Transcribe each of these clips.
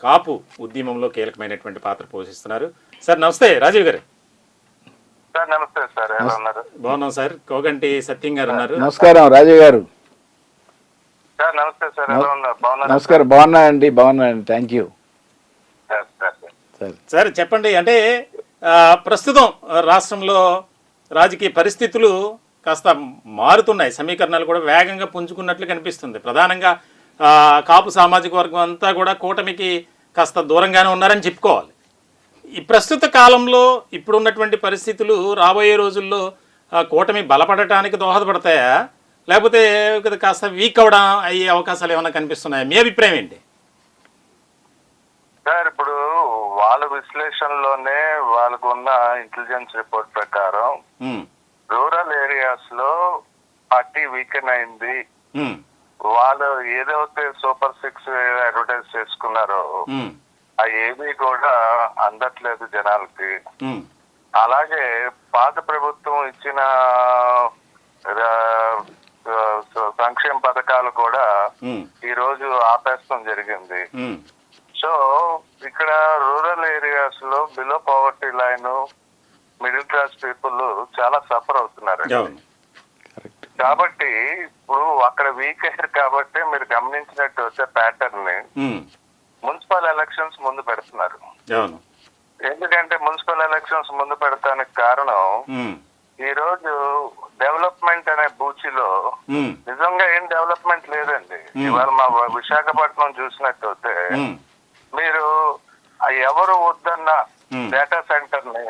కాపు ఉద్యమంలో కీలకమైనటువంటి పాత్ర పోషిస్తున్నారు. సార్ నమస్తే. రాజీవ్ గారు సార్ నమస్తే సార్, ఎలా ఉన్నారు? బాగున్నాం సార్. కోగంటి సత్యం గారు ఉన్నారు. నమస్కారం రాజీవ్ గారు. సార్ నమస్తే సార్, ఎలా ఉన్నారు? బాగున్నారు? నమస్కారం, బాగున్నానండి. Thank you sir. చెప్పండి, అంటే ప్రస్తుతం రాష్ట్రంలో రాజకీయ పరిస్థితులు కాస్త మారుతున్నాయి, సమీకరణాలు కూడా వేగంగా పుంజుకున్నట్లు కనిపిస్తుంది. ప్రధానంగా కాపు సామాజిక వర్గం అంతా కూడా కూటమికి కాస్త దూరంగానే ఉన్నారని చెప్పుకోవాలి. ఈ ప్రస్తుత కాలంలో ఇప్పుడున్నటువంటి పరిస్థితులు రాబోయే రోజుల్లో కూటమి బలపడటానికి దోహదపడతాయా, లేకపోతే కాస్త వీక్ అవడం అయ్యే అవకాశాలు ఏమైనా కనిపిస్తున్నాయా? మీ అభిప్రాయం ఏంటి సార్? ఇప్పుడు వాళ్ళ విశ్లేషణలోనే వాళ్ళకు ఉన్న ఇంటెలిజెన్స్ రిపోర్ట్ ప్రకారం రూరల్ ఏరియాస్ లో పార్టీ వీకెన్ అయింది. వాళ్ళు ఏదైతే సూపర్ 6 అడ్వర్టైజ్ చేసుకున్నారో ఆ ఏమీ కూడా అందట్లేదు జనాలకి. అలాగే పాత ప్రభుత్వం ఇచ్చిన సంక్షేమ పథకాలు కూడా ఈ రోజు ఆపేస్తాం జరిగింది. సో ఇక్కడ రూరల్ ఏరియాస్ లో below poverty line, middle class people చాలా సఫర్ అవుతున్నారు. కాబట్టి ఇప్పుడు అక్కడ వీక్ అయ్యారు కాబట్టి మీరు గమనించినట్టు వచ్చే ప్యాటర్న్ ని మున్సిపల్ ఎలక్షన్స్ ముందు పెడుతున్నారు. ఎందుకంటే మున్సిపల్ ఎలక్షన్స్ ముందు పెడతానికి కారణం ఈ రోజు డెవలప్మెంట్ అనే బూచిలో నిజంగా ఏం డెవలప్మెంట్ లేదండి. ఇవాళ మా విశాఖపట్నం చూసినట్టయితే మీరు ఎవరు వద్దన్న డేటా సెంటర్ ని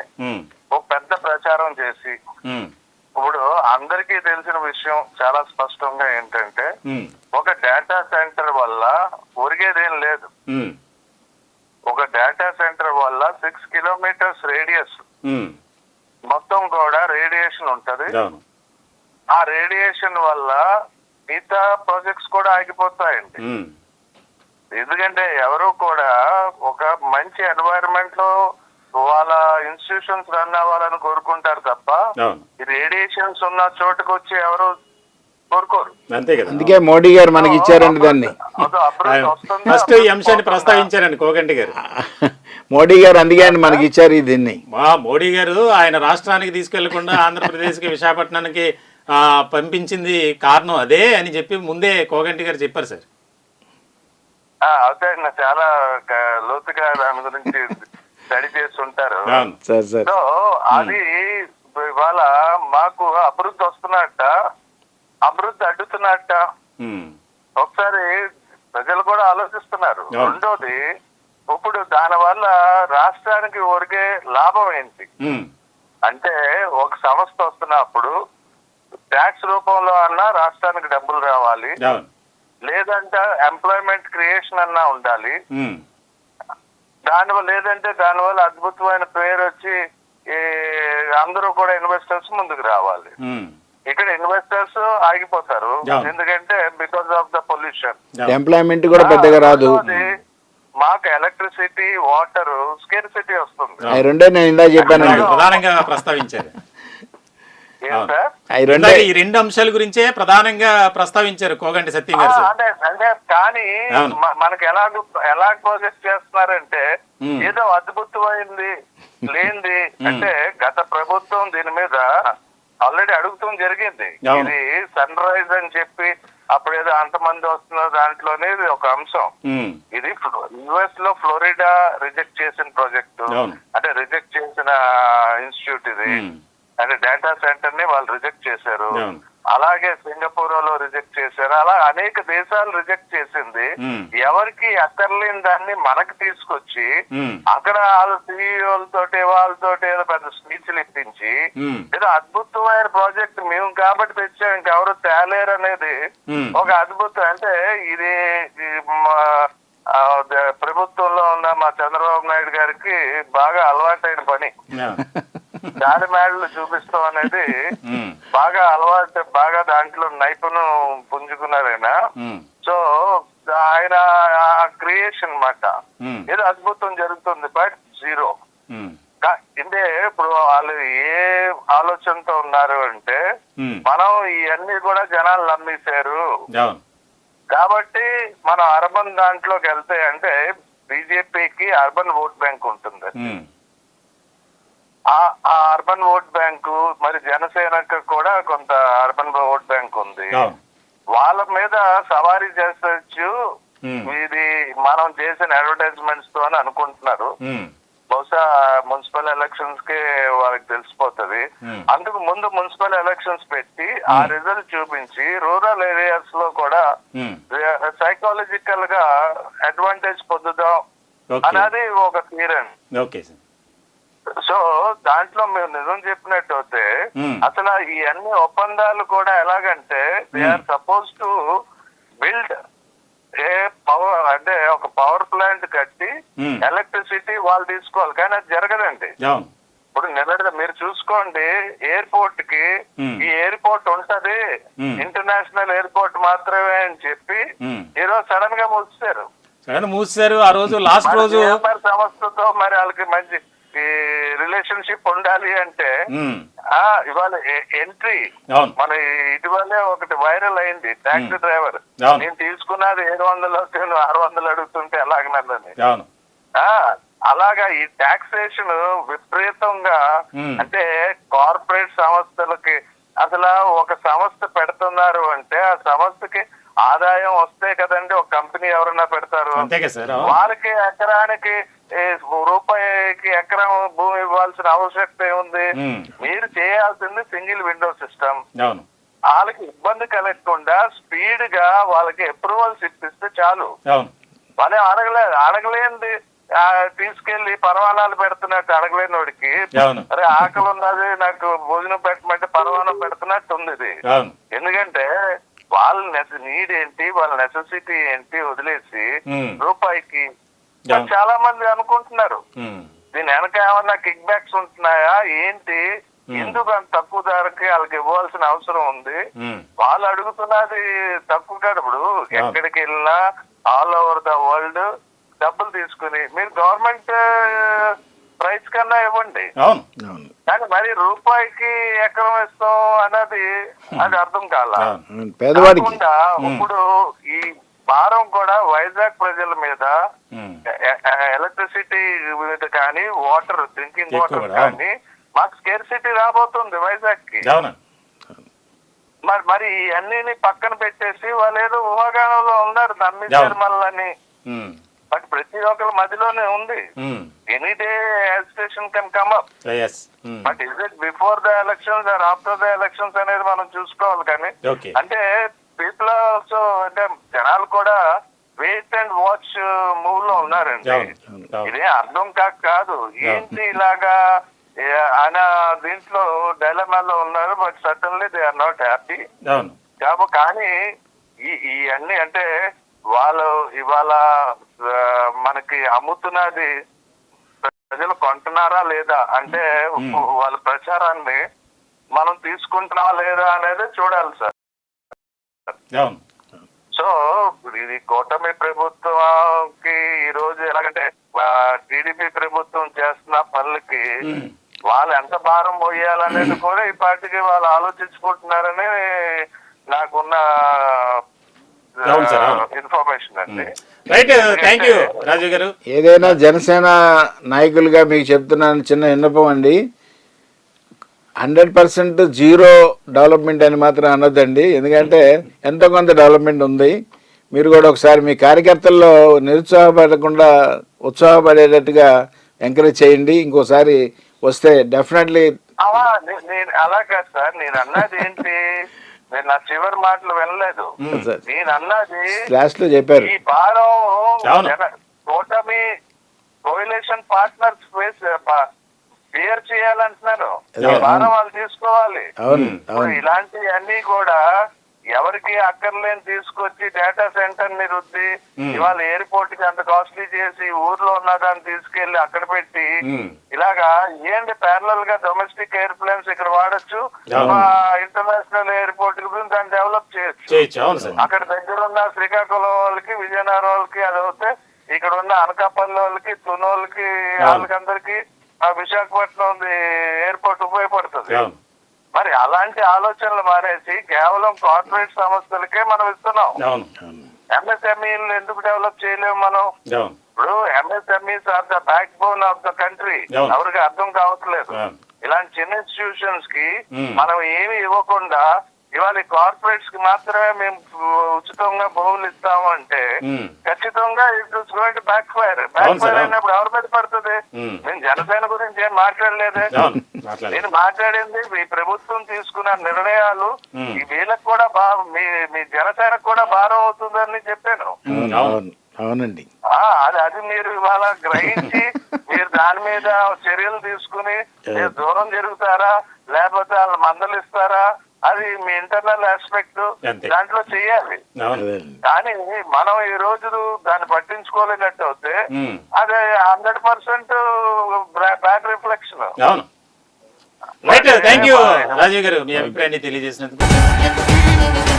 ఒక పెద్ద ప్రచారం చేసి, ఇప్పుడు అందరికీ తెలిసిన విషయం చాలా స్పష్టంగా ఏంటంటే ఒక డేటా సెంటర్ వల్ల ఒరిగేదేం లేదు. ఒక డేటా సెంటర్ వల్ల 6 కిలోమీటర్స్ రేడియస్ మొత్తం కూడా రేడియేషన్ ఉంటది. ఆ రేడియేషన్ వల్ల మిగతా ప్రాజెక్ట్స్ కూడా ఆగిపోతాయండి. ఎందుకంటే ఎవరు కూడా ఒక మంచి ఎన్వైరన్మెంట్ లో వాళ్ళ ఇన్స్టిట్యూషన్స్ రన్ అవ్వాలని కోరుకుంటారు తప్ప ఈ రేడియేషన్స్ ఉన్న చోటుకు వచ్చి ఎవరు కోరుకోరు. అంతే కదా. అందుకే మోడీ గారు మనకి ఇచ్చారండి దాన్ని. ఫస్ట్ ఈ అంశాన్ని ప్రస్తావించారండి కోగంటి గారు. మోడీ గారు అందుకే మనకి ఇచ్చారు దీన్ని. మోడీ గారు ఆయన రాష్ట్రానికి తీసుకెళ్లకుండా ఆంధ్రప్రదేశ్కి విశాఖపట్నానికి పంపించింది కారణం అదే అని చెప్పి ముందే కోగంటి గారు చెప్పారు సార్. అదే చాలా లోతుగా దాని గురించి స్టడీ చేస్తుంటారు. సో అది ఇవాళ మాకు అభివృద్ధి వస్తున్నట్ట, అభివృద్ధి అడ్డుతున్నట్ట ఒకసారి ప్రజలు కూడా ఆలోచిస్తున్నారు. రెండోది, ఇప్పుడు దాని వల్ల రాష్ట్రానికి ఒరిగే లాభం ఏంటి అంటే, ఒక సంస్థ వస్తున్నప్పుడు ట్యాక్స్ రూపంలో అన్నా రాష్ట్రానికి డబ్బులు రావాలి, లేదంటే ఎంప్లాయ్మెంట్ క్రియేషన్ అన్నా ఉండాలి. దానివల్ల లేదంటే దానివల్ల అద్భుతమైన పేరు వచ్చి అందరూ కూడా ఇన్వెస్టర్స్ ముందుకు రావాలి. ఇక్కడ ఇన్వెస్టర్స్ ఆగిపోతారు, ఎందుకంటే because of the pollution. Employment కూడా పెద్దగా రాదు. మాకు ఎలక్ట్రిసిటీ, వాటర్ స్కేర్సిటీ వస్తుంది. రెండే నేను ఇందా చెప్పాను, ప్రధానంగా ప్రస్తావించారు. ఈ రెండు అంశాల గురించే ప్రధానంగా ప్రస్తావించారు కోగంటి సత్యం గారు. అంటే కానీ మనకి ఎలా ప్రాజెక్ట్ చేస్తున్నారంటే ఏదో అద్భుతమైంది లేనిది. అంటే గత ప్రభుత్వం దీని మీద ఆల్రెడీ అడుగుతాం జరిగింది. ఇది సన్ రైజ్ అని చెప్పి అప్పుడు ఏదో అంతమంది వస్తున్న దాంట్లోనే ఒక అంశం. ఇది యుఎస్ లో ఫ్లోరిడా రిజెక్ట్ చేసిన ప్రాజెక్టు, అంటే రిజెక్ట్ చేసిన ఇన్స్టిట్యూట్ ఇది. అంటే డేటా సెంటర్ ని వాళ్ళు రిజెక్ట్ చేశారు. అలాగే సింగపూర్ లో రిజెక్ట్ చేశారు. అలా అనేక దేశాలు రిజెక్ట్ చేసింది. ఎవరికి అక్కర్లేని దాన్ని మనకు తీసుకొచ్చి అక్కడ వాళ్ళ సిఇఓలతోటి వాళ్ళతోటి ఏదో పెద్ద స్పీచ్లు ఇప్పించి ఏదో అద్భుతమైన ప్రాజెక్ట్ మేము కాబట్టి తెచ్చాం, ఇంకెవరు తేలేరు అనేది ఒక అద్భుతం. అంటే ఇది ప్రభుత్వంలో ఉన్న మా చంద్రబాబు నాయుడు గారికి బాగా అలవాటైన పని. దాడి మేడలు చూపిస్తాం అనేది బాగా అలవాటు, బాగా దాంట్లో నైపుణ్యం పుంజుకున్నారైనా. సో ఆయన క్రియేషన్ మాట ఏదో అద్భుతం జరుగుతుంది, బట్ జీరో. అంటే ఇప్పుడు వాళ్ళు ఏ ఆలోచనతో ఉన్నారు అంటే, మనం ఇవన్నీ కూడా జనాలు నమ్మేశారు కాబట్టి మనం అర్బన్ దాంట్లోకి వెళ్తే, అంటే అర్బన్ ఓట్ బ్యాంక్ ఉంటుంది. ఉమ్. ఆ అర్బన్ ఓట్ బ్యాంకు మరి జనసేనకు కూడా కొంత అర్బన్ ఓట్ బ్యాంక్ ఉంది. అవును. వాళ్ళ మీద సవారీ చేసొచ్చు ఉమ్. ఇది మనం చేసిన అడ్వర్టైజ్మెంట్స్ తో అని అనుకుంటున్నారు. ఉమ్. బహుశా మున్సిపల్ ఎలక్షన్స్ కి వాళ్ళకి తెలిసిపోతుంది. అందుకు ముందు మున్సిపల్ ఎలక్షన్స్ పెట్టి ఆ రిజల్ట్ చూపించి రూరల్ ఏరియాస్ లో కూడా సైకాలజికల్ గా అడ్వాంటేజ్ పొందుదాం అనేది ఒక థియరీ. Okay sir. సో దాంట్లో మీరు నిజం చెప్పినట్టు అయితే అసలు ఈ అన్ని ఒప్పందాలు కూడా ఎలాగంటే they are supposed to build a power, అంటే ఒక పవర్ ప్లాంట్ కట్టి ఎలక్ట్రిసిటీ వాళ్ళు తీసుకోవాలి, కానీ అది జరగదండి. ఇప్పుడు నిన్నటిగా మీరు చూసుకోండి, ఎయిర్పోర్ట్ కి ఈ ఎయిర్పోర్ట్ ఉంటది ఇంటర్నేషనల్ ఎయిర్పోర్ట్ మాత్రమే అని చెప్పి ఈరోజు సడన్ గా మూసారు. ఆ రోజు లాస్ట్ రోజు సంస్థతో మరి వాళ్ళకి మంచి రిలేషన్షిప్ ఉండాలి అంటే ఇవాళ ఎంట్రీ మన ఇటీవలే ఒకటి వైరల్ అయింది. టాక్సీ డ్రైవర్ నేను తీసుకున్నది 700 600 అడుగుతుంటే ఎలాగనని. అలాగా ఈ టాక్సేషన్ విపరీతంగా, అంటే కార్పొరేట్ సంస్థలకి అసలు ఒక సంస్థ పెడుతున్నారు అంటే ఆ సంస్థకి ఆదాయం వస్తే కదండి ఒక కంపెనీ ఎవరన్నా పెడతారు. వాళ్ళకి ఎకరానికి రూపాయికి ఎకరం భూమి ఇవ్వాల్సిన ఆవశ్యకత ఏముంది? మీరు చేయాల్సింది సింగిల్ విండో సిస్టమ్. వాళ్ళకి ఇబ్బంది కలగకుండా స్పీడ్ గా వాళ్ళకి అప్రూవల్స్ ఇప్పిస్తే చాలు. వాళ్ళే అడగలేంది తీసుకెళ్లి పరవానాలు పెడుతున్నట్టు అడగలేని వాడికి అరే ఆకలి ఉన్నది నాకు భోజనం పెట్టమంటే పరవానం పెడుతున్నట్టు ఉంది ఇది. ఎందుకంటే వాళ్ళ నీడ్ ఏంటి, వాళ్ళ నెసెసిటీ ఏంటి వదిలేసి రూపాయికి చాలా మంది అనుకుంటున్నారు. దీని వెనక ఏమన్నా కిక్ బ్యాక్స్ ఉంటున్నాయా ఏంటి, ఎందుకు అంత తక్కువ ధరకి వాళ్ళకి ఇవ్వాల్సిన అవసరం ఉంది? వాళ్ళు అడుగుతున్నది తక్కువ కాదు. ఇప్పుడు ఎక్కడికి వెళ్ళినా ఆల్ ఓవర్ ద వరల్డ్ డబ్బులు తీసుకుని మీరు గవర్నమెంట్ ప్రైస్ కన్నా ఇవ్వండి, కానీ మరి రూపాయికి ఎకరం ఇస్తాం అన్నది అది అర్థం కాలా. ఇప్పుడు ఈ భారం కూడా వైజాగ్ ప్రజల మీద, ఎలక్ట్రిసిటీ మీద కానీ, వాటర్ డ్రింకింగ్ వాటర్ కానీ మాకు స్కేర్సిటీ రాబోతుంది వైజాగ్ కి. మరి ఈ అన్నిని పక్కన పెట్టేసి వాళ్ళు ఏదో ఊహాగానంలో ఉన్నారు నమ్మించారు మళ్ళని. బట్ ప్రతి ఒక్కరి మధ్యలోనే ఉంది. Any day agitation can come up. But is it before the elections or after the elections అనేది మనం చూసుకోవాలి. కానీ అంటే పీపుల్ ఆల్సో, అంటే జనాలు కూడా వెయిట్ అండ్ వాచ్ మూవ్ లో ఉన్నారండి. ఇదే అర్థం కాదు ఏంటి ఇలాగా ఆయన దీంట్లో డైలమాలో ఉన్నారు. But suddenly they are not happy. కానీ ఈ అన్ని అంటే వాళ్ళు ఇవాళ మనకి అమ్ముతున్నది ప్రజలు కొంటున్నారా లేదా అంటే వాళ్ళ ప్రచారాన్ని మనం తీసుకుంటున్నావా లేదా అనేది చూడాలి సార్. సో ఇది కూటమి ప్రభుత్వంకి ఈ రోజు ఎలాగంటే టీడీపీ ప్రభుత్వం చేస్తున్న పనులకి వాళ్ళు ఎంత భారం పోయాలనేది కూడా ఈ పార్టీకి వాళ్ళు ఆలోచించుకుంటున్నారని నాకున్న ఇన్ఫర్మేషన్ అండి. ఏదైనా జనసేన నాయకులుగా మీకు చెప్తున్నాను చిన్న విన్నపం అండి, 100% జీరో డెవలప్మెంట్ అని మాత్రం అనొద్దండి. ఎందుకంటే ఎంతో కొంత డెవలప్మెంట్ ఉంది. మీరు కూడా ఒకసారి మీ కార్యకర్తల్లో నిరుత్సాహపడకుండా ఉత్సాహపడేటట్టుగా ఎంకరేజ్ చేయండి. ఇంకోసారి వస్తే డెఫినెట్లీ. అలా కాదు సార్, నేను అన్నది ఏంటి, నేను నా చివరి మాటలు వినలేదు. నేను అన్నది లాస్ట్ లో చెప్పారు ఈ భారం కూటమి కోయిలేషన్ పార్ట్నర్స్ క్లియర్ చేయాలంటున్నాను. భారం వాళ్ళు తీసుకోవాలి. ఇలాంటి అన్ని కూడా ఎవరికి అక్కర్లేని తీసుకొచ్చి డేటా సెంటర్ ని రుద్ది ఇవాళ ఎయిర్పోర్ట్ కి అంత కాస్ట్లీ చేసి ఊర్లో ఉన్న దాన్ని తీసుకెళ్లి అక్కడ పెట్టి ఇలాగా ఏంటి ప్యారలల్ గా డొమెస్టిక్ ఎయిర్ప్లేన్స్ ఇక్కడ వాడచ్చు, ఇంటర్నేషనల్ ఎయిర్పోర్ట్ కి దాన్ని డెవలప్ చేయొచ్చు. అక్కడ దగ్గర ఉన్న శ్రీకాకుళం వాళ్ళకి, విజయనగరం వాళ్ళకి అది అవుతే ఇక్కడ ఉన్న అనకాపల్లి వాళ్ళకి, తునోళ్ళకి, వాళ్ళకందరికి విశాఖపట్నం ఎయిర్పోర్ట్ ఉపయోగపడుతుంది. మరి అలాంటి ఆలోచనలు మానేసి కేవలం కార్పొరేట్ సంస్థలకే మనం ఇస్తున్నాం. ఎంఎస్ఎంఈలు ఎందుకు డెవలప్ చేయలేము మనం? ఇప్పుడు MSMEs are the backbone of the country. అవును. ఎవరికి అర్థం కావట్లేదు. అవును. ఇలాంటి చిన్న ఇన్స్టిట్యూషన్స్ కి మనం ఏమి ఇవ్వకుండా ఇవాళ కార్పొరేట్స్ కి మాత్రమే మేము ఉచితంగా భూములు ఇస్తాము అంటే ఖచ్చితంగా it is going to back fire. Back fire అయినప్పుడు ఎవరి మీద పడుతుంది? నేను జనసేన గురించి ఏం మాట్లాడలేదే. నేను మాట్లాడింది ఈ ప్రభుత్వం తీసుకున్న నిర్ణయాలు ఈ వీళ్ళకి కూడా మీ జనసేనకు కూడా భారం అవుతుందని చెప్పాను. అవునండి. అది మీరు ఇవాళ గ్రహించి మీరు దాని మీద చర్యలు తీసుకుని మీరు దూరం జరుగుతారా లేకపోతే వాళ్ళు మందలిస్తారా అది మీ ఇంటర్నల్ ఆస్పెక్ట్, దాంట్లో చెయ్యాలి. కానీ మనం ఈ రోజు దాన్ని పట్టించుకోలేనట్టు అయితే అది 100% బ్యాడ్ రిఫ్లెక్షన్. అవును. రైట్, థ్యాంక్ యూ రాజీవ్ గారు మీ అభిప్రాయాన్ని తెలియజేసినందుకు.